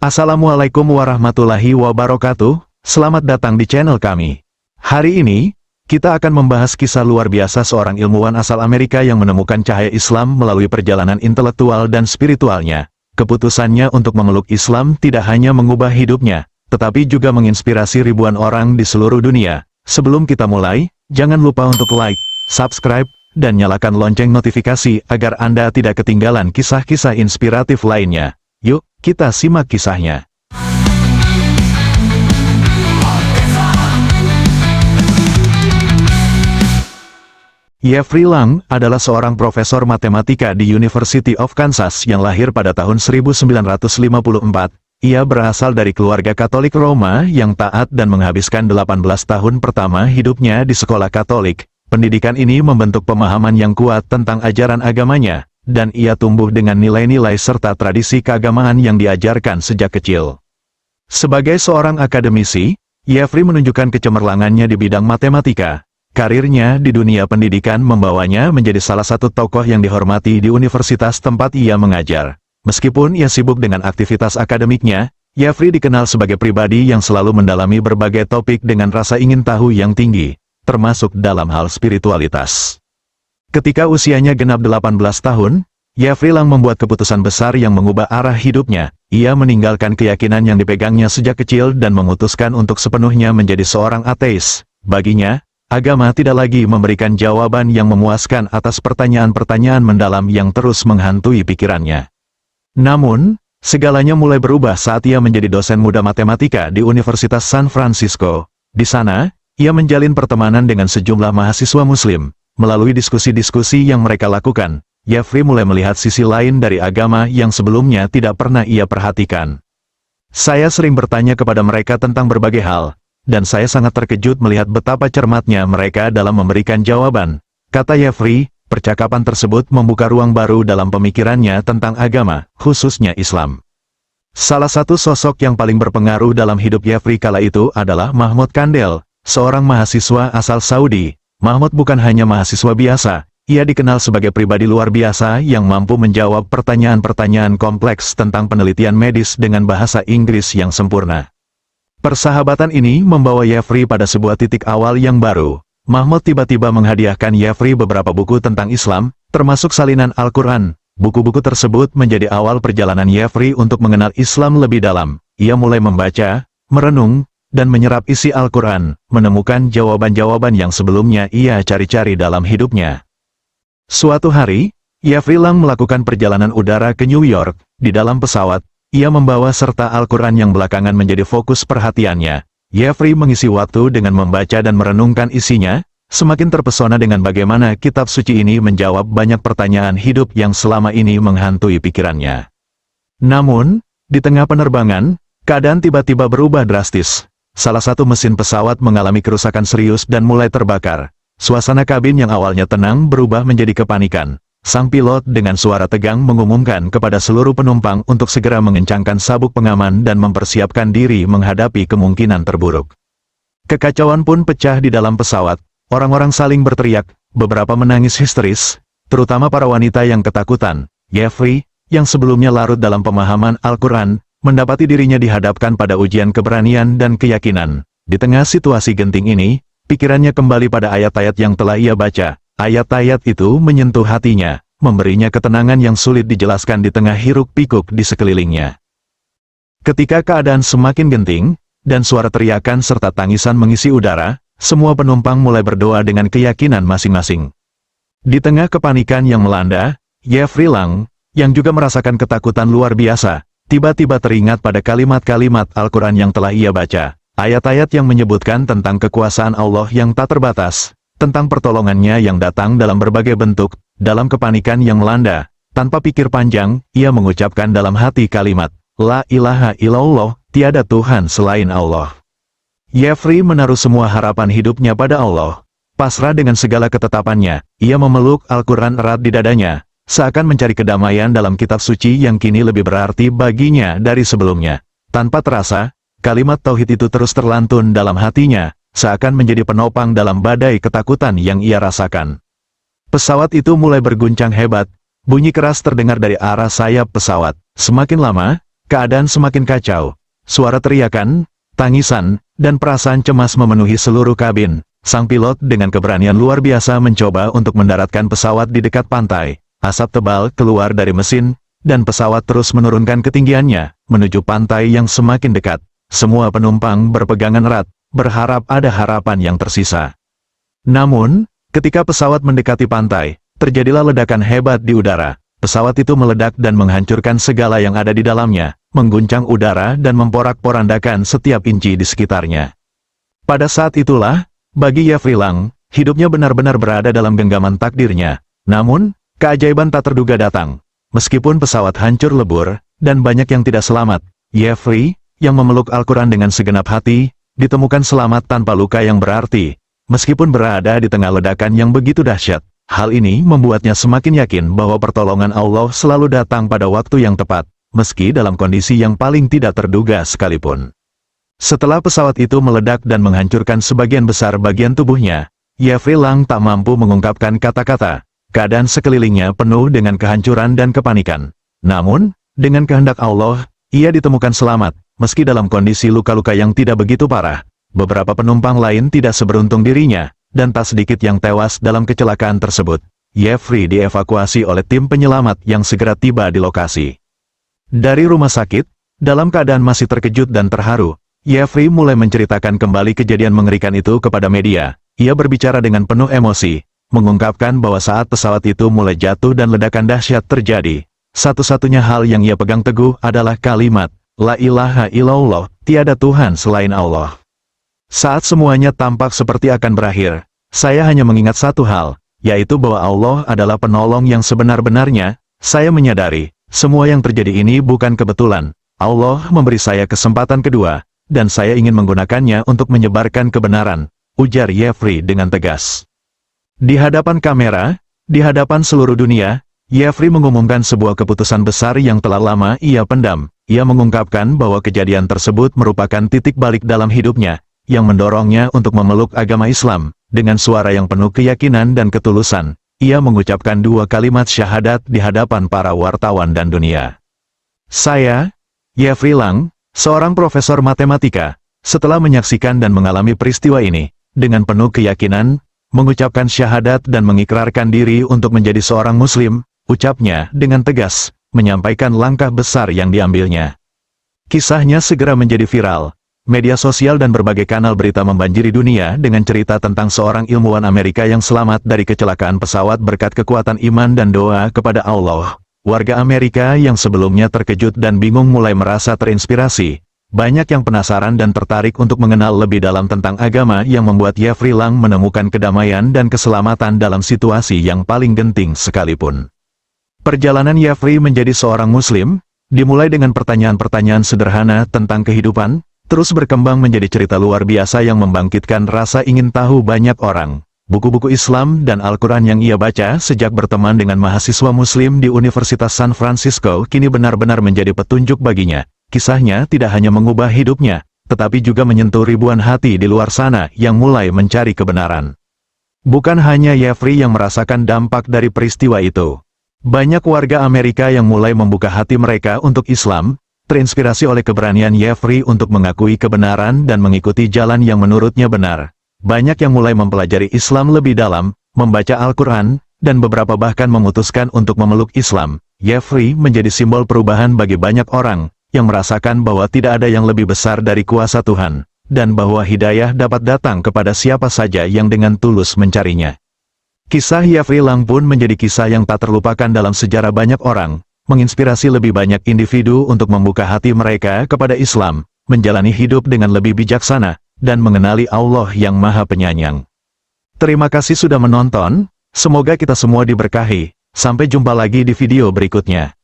Assalamualaikum warahmatullahi wabarakatuh, selamat datang di channel kami. Hari ini, kita akan membahas kisah luar biasa seorang ilmuwan asal Amerika yang menemukan cahaya Islam melalui perjalanan intelektual dan spiritualnya. Keputusannya untuk memeluk Islam tidak hanya mengubah hidupnya, tetapi juga menginspirasi ribuan orang di seluruh dunia. Sebelum kita mulai, jangan lupa untuk like, subscribe, dan nyalakan lonceng notifikasi agar Anda tidak ketinggalan kisah-kisah inspiratif lainnya. Yuk, kita simak kisahnya. Jeffrey Lang adalah seorang profesor matematika di University of Kansas yang lahir pada tahun 1954. Ia berasal dari keluarga Katolik Roma yang taat dan menghabiskan 18 tahun pertama hidupnya di sekolah Katolik. Pendidikan ini membentuk pemahaman yang kuat tentang ajaran agamanya, dan ia tumbuh dengan nilai-nilai serta tradisi keagamaan yang diajarkan sejak kecil. Sebagai seorang akademisi, Jeffrey menunjukkan kecemerlangannya di bidang matematika. Karirnya di dunia pendidikan membawanya menjadi salah satu tokoh yang dihormati di universitas tempat ia mengajar. Meskipun ia sibuk dengan aktivitas akademiknya, Jeffrey dikenal sebagai pribadi yang selalu mendalami berbagai topik dengan rasa ingin tahu yang tinggi, termasuk dalam hal spiritualitas. Ketika usianya genap 18 tahun, Jeffrey Lang membuat keputusan besar yang mengubah arah hidupnya. Ia meninggalkan keyakinan yang dipegangnya sejak kecil dan memutuskan untuk sepenuhnya menjadi seorang ateis. Baginya, agama tidak lagi memberikan jawaban yang memuaskan atas pertanyaan-pertanyaan mendalam yang terus menghantui pikirannya. Namun, segalanya mulai berubah saat ia menjadi dosen muda matematika di Universitas San Francisco. Di sana, ia menjalin pertemanan dengan sejumlah mahasiswa Muslim. Melalui diskusi-diskusi yang mereka lakukan, Jeffrey mulai melihat sisi lain dari agama yang sebelumnya tidak pernah ia perhatikan. Saya sering bertanya kepada mereka tentang berbagai hal, dan saya sangat terkejut melihat betapa cermatnya mereka dalam memberikan jawaban, kata Jeffrey. Percakapan tersebut membuka ruang baru dalam pemikirannya tentang agama, khususnya Islam. Salah satu sosok yang paling berpengaruh dalam hidup Jeffrey kala itu adalah Mahmoud Kandel, seorang mahasiswa asal Saudi. Mahmoud bukan hanya mahasiswa biasa, ia dikenal sebagai pribadi luar biasa yang mampu menjawab pertanyaan-pertanyaan kompleks tentang penelitian medis dengan bahasa Inggris yang sempurna. Persahabatan ini membawa Jeffrey pada sebuah titik awal yang baru. Mahmoud tiba-tiba menghadiahkan Jeffrey beberapa buku tentang Islam, termasuk salinan Al-Quran. Buku-buku tersebut menjadi awal perjalanan Jeffrey untuk mengenal Islam lebih dalam. Ia mulai membaca, merenung, dan menyerap isi Al-Quran, menemukan jawaban-jawaban yang sebelumnya ia cari-cari dalam hidupnya. Suatu hari, Jeffrey Lang melakukan perjalanan udara ke New York. Di dalam pesawat, ia membawa serta Al-Quran yang belakangan menjadi fokus perhatiannya. Jeffrey mengisi waktu dengan membaca dan merenungkan isinya, semakin terpesona dengan bagaimana kitab suci ini menjawab banyak pertanyaan hidup yang selama ini menghantui pikirannya. Namun, di tengah penerbangan, keadaan tiba-tiba berubah drastis. Salah satu mesin pesawat mengalami kerusakan serius dan mulai terbakar. Suasana kabin yang awalnya tenang berubah menjadi kepanikan. Sang pilot dengan suara tegang mengumumkan kepada seluruh penumpang untuk segera mengencangkan sabuk pengaman dan mempersiapkan diri menghadapi kemungkinan terburuk. Kekacauan pun pecah di dalam pesawat, orang-orang saling berteriak, beberapa menangis histeris, terutama para wanita yang ketakutan. Jeffrey, yang sebelumnya larut dalam pemahaman Al-Quran, mendapati dirinya dihadapkan pada ujian keberanian dan keyakinan. Di tengah situasi genting ini, pikirannya kembali pada ayat-ayat yang telah ia baca. Ayat-ayat itu menyentuh hatinya, memberinya ketenangan yang sulit dijelaskan di tengah hiruk-pikuk di sekelilingnya. Ketika keadaan semakin genting, dan suara teriakan serta tangisan mengisi udara, semua penumpang mulai berdoa dengan keyakinan masing-masing. Di tengah kepanikan yang melanda, Jeffrey Lang, yang juga merasakan ketakutan luar biasa, tiba-tiba teringat pada kalimat-kalimat Al-Quran yang telah ia baca. Ayat-ayat yang menyebutkan tentang kekuasaan Allah yang tak terbatas, tentang pertolongannya yang datang dalam berbagai bentuk. Dalam kepanikan yang melanda, tanpa pikir panjang, ia mengucapkan dalam hati kalimat, La ilaha illallah, tiada Tuhan selain Allah. Jeffrey menaruh semua harapan hidupnya pada Allah. Pasrah dengan segala ketetapannya, ia memeluk Al-Quran erat di dadanya, seakan mencari kedamaian dalam kitab suci yang kini lebih berarti baginya dari sebelumnya. Tanpa terasa, kalimat tauhid itu terus terlantun dalam hatinya, seakan menjadi penopang dalam badai ketakutan yang ia rasakan. Pesawat itu mulai berguncang hebat, bunyi keras terdengar dari arah sayap pesawat. Semakin lama, keadaan semakin kacau. Suara teriakan, tangisan, dan perasaan cemas memenuhi seluruh kabin. Sang pilot dengan keberanian luar biasa mencoba untuk mendaratkan pesawat di dekat pantai. Asap tebal keluar dari mesin, dan pesawat terus menurunkan ketinggiannya, menuju pantai yang semakin dekat. Semua penumpang berpegangan erat, berharap ada harapan yang tersisa. Namun, ketika pesawat mendekati pantai, terjadilah ledakan hebat di udara. Pesawat itu meledak dan menghancurkan segala yang ada di dalamnya, mengguncang udara dan memporak-porandakan setiap inci di sekitarnya. Pada saat itulah, bagi Jeffrey Lang, hidupnya benar-benar berada dalam genggaman takdirnya. Namun, keajaiban tak terduga datang. Meskipun pesawat hancur lebur, dan banyak yang tidak selamat, Jeffrey, yang memeluk Al-Quran dengan segenap hati, ditemukan selamat tanpa luka yang berarti. Meskipun berada di tengah ledakan yang begitu dahsyat, hal ini membuatnya semakin yakin bahwa pertolongan Allah selalu datang pada waktu yang tepat, meski dalam kondisi yang paling tidak terduga sekalipun. Setelah pesawat itu meledak dan menghancurkan sebagian besar bagian tubuhnya, Jeffrey Lang tak mampu mengungkapkan kata-kata. Keadaan sekelilingnya penuh dengan kehancuran dan kepanikan. Namun, dengan kehendak Allah, ia ditemukan selamat, meski dalam kondisi luka-luka yang tidak begitu parah. Beberapa penumpang lain tidak seberuntung dirinya, dan tak sedikit yang tewas dalam kecelakaan tersebut. Jeffrey dievakuasi oleh tim penyelamat yang segera tiba di lokasi. Dari rumah sakit, dalam keadaan masih terkejut dan terharu, Jeffrey mulai menceritakan kembali kejadian mengerikan itu kepada media. Ia berbicara dengan penuh emosi, mengungkapkan bahwa saat pesawat itu mulai jatuh dan ledakan dahsyat terjadi, satu-satunya hal yang ia pegang teguh adalah kalimat, La ilaha illallah, tiada Tuhan selain Allah. Saat semuanya tampak seperti akan berakhir, saya hanya mengingat satu hal, yaitu bahwa Allah adalah penolong yang sebenar-benarnya. Saya menyadari, semua yang terjadi ini bukan kebetulan. Allah memberi saya kesempatan kedua, dan saya ingin menggunakannya untuk menyebarkan kebenaran, ujar Jeffrey dengan tegas. Di hadapan kamera, di hadapan seluruh dunia, Jeffrey mengumumkan sebuah keputusan besar yang telah lama ia pendam. Ia mengungkapkan bahwa kejadian tersebut merupakan titik balik dalam hidupnya, yang mendorongnya untuk memeluk agama Islam. Dengan suara yang penuh keyakinan dan ketulusan, ia mengucapkan dua kalimat syahadat di hadapan para wartawan dan dunia. Saya, Jeffrey Lang, seorang profesor matematika, setelah menyaksikan dan mengalami peristiwa ini, dengan penuh keyakinan, mengucapkan syahadat dan mengikrarkan diri untuk menjadi seorang muslim, ucapnya dengan tegas, menyampaikan langkah besar yang diambilnya. Kisahnya segera menjadi viral. Media sosial dan berbagai kanal berita membanjiri dunia dengan cerita tentang seorang ilmuwan Amerika yang selamat dari kecelakaan pesawat berkat kekuatan iman dan doa kepada Allah. Warga Amerika yang sebelumnya terkejut dan bingung mulai merasa terinspirasi. Banyak yang penasaran dan tertarik untuk mengenal lebih dalam tentang agama yang membuat Jeffrey Lang menemukan kedamaian dan keselamatan dalam situasi yang paling genting sekalipun. Perjalanan Jeffrey menjadi seorang muslim, dimulai dengan pertanyaan-pertanyaan sederhana tentang kehidupan, terus berkembang menjadi cerita luar biasa yang membangkitkan rasa ingin tahu banyak orang. Buku-buku Islam dan Al-Quran yang ia baca sejak berteman dengan mahasiswa muslim di Universitas San Francisco kini benar-benar menjadi petunjuk baginya. Kisahnya tidak hanya mengubah hidupnya, tetapi juga menyentuh ribuan hati di luar sana yang mulai mencari kebenaran. Bukan hanya Jeffrey yang merasakan dampak dari peristiwa itu. Banyak warga Amerika yang mulai membuka hati mereka untuk Islam, terinspirasi oleh keberanian Jeffrey untuk mengakui kebenaran dan mengikuti jalan yang menurutnya benar. Banyak yang mulai mempelajari Islam lebih dalam, membaca Al-Quran, dan beberapa bahkan memutuskan untuk memeluk Islam. Jeffrey menjadi simbol perubahan bagi banyak orang, yang merasakan bahwa tidak ada yang lebih besar dari kuasa Tuhan, dan bahwa hidayah dapat datang kepada siapa saja yang dengan tulus mencarinya. Kisah Jeffrey Lang pun menjadi kisah yang tak terlupakan dalam sejarah banyak orang, menginspirasi lebih banyak individu untuk membuka hati mereka kepada Islam, menjalani hidup dengan lebih bijaksana, dan mengenali Allah yang Maha Penyayang. Terima kasih sudah menonton, semoga kita semua diberkahi, sampai jumpa lagi di video berikutnya.